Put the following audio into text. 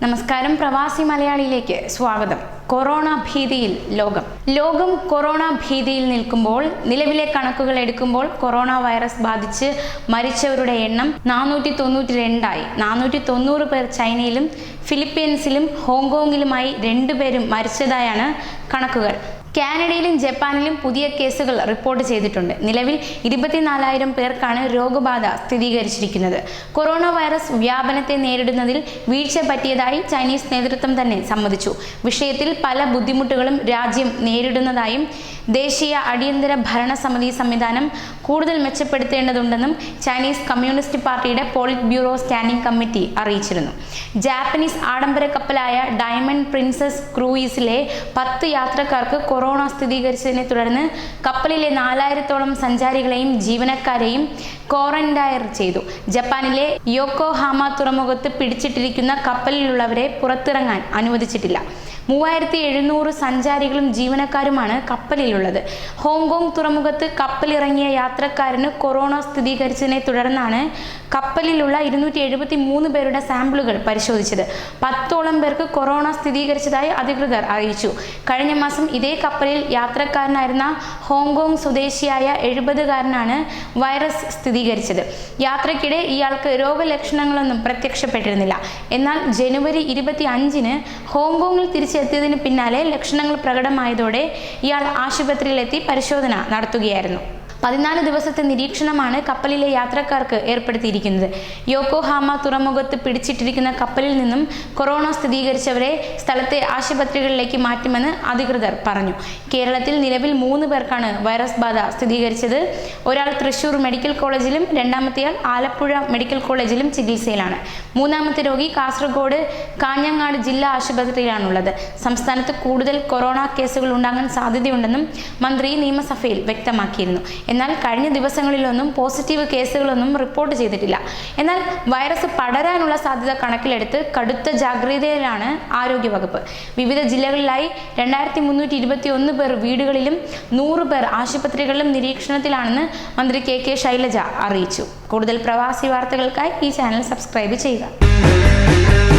നമസ്കാരം, പ്രവാസി മലയാളിയിലേക്ക് സ്വാഗതം. കൊറോണ ഭീതിയിൽ ലോകം കൊറോണ ഭീതിയിൽ നിൽക്കുമ്പോൾ നിലവിലെ കണക്കുകൾ എടുക്കുമ്പോൾ കൊറോണ വൈറസ് ബാധിച്ച് മരിച്ചവരുടെ എണ്ണം 492ആയി. 490 പേർ ചൈനയിലും ഫിലിപ്പീൻസിലും ഹോങ്കോങ്ങിലുമായി 2 പേരും മരിച്ചതായാണ് കണക്കുകൾ. കാനഡയിലും ജപ്പാനിലും പുതിയ കേസുകൾ റിപ്പോർട്ട് ചെയ്തിട്ടുണ്ട്. നിലവിൽ 24,000 പേർക്കാണ് രോഗബാധ സ്ഥിരീകരിച്ചിരിക്കുന്നത്. കൊറോണ വൈറസ് വ്യാപനത്തെ നേരിടുന്നതിൽ വീഴ്ച പറ്റിയതായി ചൈനീസ് നേതൃത്വം തന്നെ സമ്മതിച്ചു. വിഷയത്തിൽ പല ബുദ്ധിമുട്ടുകളും രാജ്യം നേരിടുന്നതായും ദേശീയ അടിയന്തര ഭരണസമിതി സംവിധാനം കൂടുതൽ മെച്ചപ്പെടുത്തേണ്ടതുണ്ടെന്നും ചൈനീസ് കമ്മ്യൂണിസ്റ്റ് പാർട്ടിയുടെ പോളിറ്റ് ബ്യൂറോ സ്റ്റാൻഡിംഗ് കമ്മിറ്റി അറിയിച്ചിരുന്നു. ജാപ്പനീസ് ആഡംബര കപ്പലായ ഡയമണ്ട് പ്രിൻസസ് ക്രൂയിസിലെ 10 യാത്രക്കാർക്ക് കൊറോണ സ്ഥിരീകരിച്ചതിനെ തുടർന്ന് കപ്പലിലെ 4,000-ഓളം സഞ്ചാരികളെയും ജീവനക്കാരെയും ക്വാറന്റൈൻ ചെയ്തു. ജപ്പാനിലെ യോക്കോഹാമ തുറമുഖത്ത് പിടിച്ചിട്ടിരിക്കുന്ന കപ്പലിലുള്ളവരെ പുറത്തിറങ്ങാൻ അനുവദിച്ചിട്ടില്ല. 3,700 സഞ്ചാരികളും ജീവനക്കാരുമാണ് കപ്പലിലുള്ളത്. ഹോങ്കോങ് തുറമുഖത്ത് കപ്പലിറങ്ങിയ യാത്രക്കാരന് കൊറോണ സ്ഥിരീകരിച്ചതിനെ തുടർന്നാണ് കപ്പലിലുള്ള 273 പേരുടെ സാമ്പിളുകൾ പരിശോധിച്ചത്. 10ഓളം പേർക്ക് കൊറോണ സ്ഥിരീകരിച്ചതായി അധികൃതർ അറിയിച്ചു. കഴിഞ്ഞ മാസം ഇതേ കപ്പലിൽ യാത്രക്കാരനായിരുന്ന ഹോങ്കോങ് സ്വദേശിയായ 70-കാരനാണ് വൈറസ് സ്ഥിരീകരിച്ചത്. യാത്രയ്ക്കിടെ ഇയാൾക്ക് രോഗലക്ഷണങ്ങളൊന്നും പ്രത്യക്ഷപ്പെട്ടിരുന്നില്ല. എന്നാൽ ജനുവരി 25-ന് ഹോങ്കോങ്ങിൽ തിരിച്ചെത്തിയതിന് പിന്നാലെ ലക്ഷണങ്ങൾ പ്രകടമായതോടെ ഇയാൾ ആശുപത്രിയിലെത്തി പരിശോധന നടത്തുകയായിരുന്നു. 14 ദിവസത്തെ നിരീക്ഷണമാണ് കപ്പലിലെ യാത്രക്കാർക്ക് ഏർപ്പെടുത്തിയിരിക്കുന്നത്. യോക്കോഹാമ തുറമുഖത്ത് പിടിച്ചിട്ടിരിക്കുന്ന കപ്പലിൽ നിന്നും കൊറോണ സ്ഥിരീകരിച്ചവരെ സ്ഥലത്തെ ആശുപത്രികളിലേക്ക് മാറ്റുമെന്ന് അധികൃതർ പറഞ്ഞു. കേരളത്തിൽ നിലവിൽ 3 പേർക്കാണ് വൈറസ് ബാധ സ്ഥിരീകരിച്ചത്. ഒരാൾ തൃശൂർ മെഡിക്കൽ കോളേജിലും 2ാമത്തെയാൾ ആലപ്പുഴ മെഡിക്കൽ കോളേജിലും ചികിത്സയിലാണ്. 3ാമത്തെ രോഗി കാസർഗോഡ് കാഞ്ഞങ്ങാട് ജില്ലാ ആശുപത്രിയിലാണുള്ളത്. സംസ്ഥാനത്ത് കൂടുതൽ കൊറോണ കേസുകൾ ഉണ്ടാകാൻ സാധ്യതയുണ്ടെന്നും മന്ത്രി നിയമസഭയിൽ വ്യക്തമാക്കിയിരുന്നു. എന്നാൽ കഴിഞ്ഞ ദിവസങ്ങളിലൊന്നും പോസിറ്റീവ് കേസുകളൊന്നും റിപ്പോർട്ട് ചെയ്തിട്ടില്ല. എന്നാൽ വൈറസ് പടരാനുള്ള സാധ്യത കണക്കിലെടുത്ത് കടുത്ത ജാഗ്രതയിലാണ് ആരോഗ്യവകുപ്പ്. വിവിധ ജില്ലകളിലായി 2,321 പേർ വീടുകളിലും 100 പേർ ആശുപത്രികളിലും നിരീക്ഷണത്തിലാണെന്ന് മന്ത്രി കെ ശൈലജ അറിയിച്ചു. കൂടുതൽ പ്രവാസി വാർത്തകൾക്കായി ഈ ചാനൽ സബ്സ്ക്രൈബ് ചെയ്യുക.